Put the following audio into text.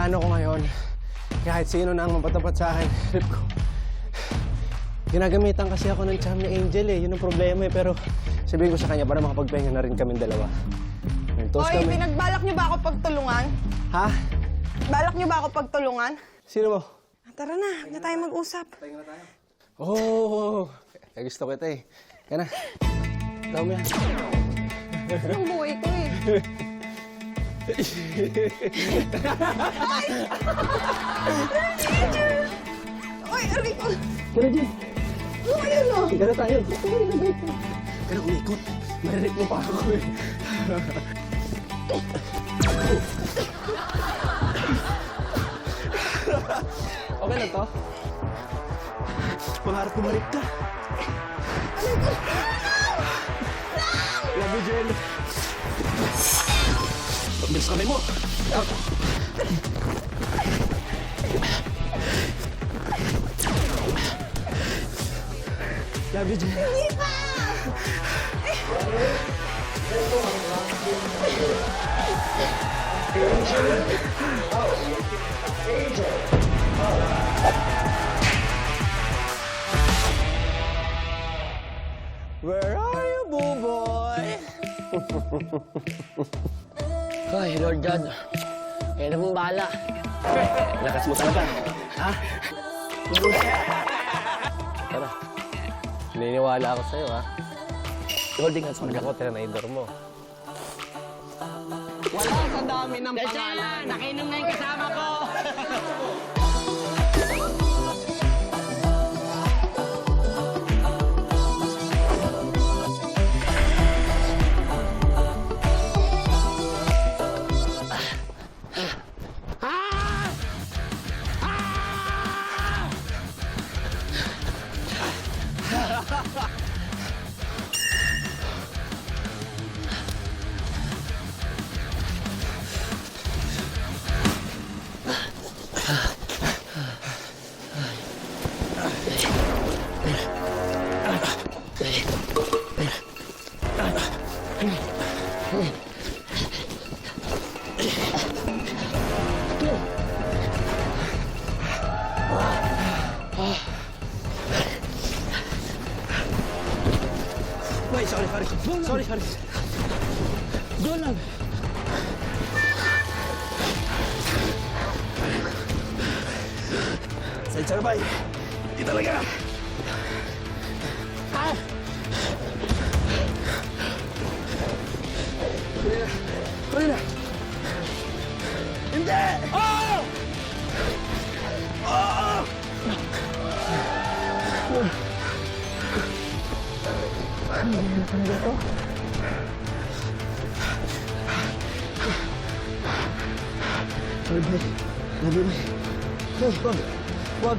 plano ko ngayon, kahit sino na ang mapatapat sa akin, trip ko. Ginagamitan kasi ako ng charm ni Angel eh. Yun ang problema eh. Pero sabihin ko sa kanya para makapagpahinga na rin kaming dalawa. Hoy, pinagbalak niyo ba ako pagtulungan? Ha? Balak niyo ba ako pagtulungan? Sino mo? Tara na, huwag na tayo mag-usap. Oh, gusto kita eh. Kaya na. Tawag mo yan. Ito ang buhay ko eh. Ay! Ay, aray ko! Kaya Jim. Ayun o! Kaya tayo. Kaya umikot. Marinig mo pa ako eh. Okay lang to? Pangarap kumarik ka. Love you, Jen. Pagbilis kamay mo. Love you, Jen. Hindi pa! Where are you, Buboy? Ay, Lord God. Kaya na mong bahala. Lakas mo talaga. Ha? Tara. Naniniwala ako sa'yo, ha? Holding hands mo ako, tinanaydor mo. Wala sa dami ng pangalan. Nakainom na yung kasama ko. Wait, sorry. Sorry. Doon lang. Sensya na ba? Di talaga. Tuloy na. Hindi! Oh! Oh! Wag.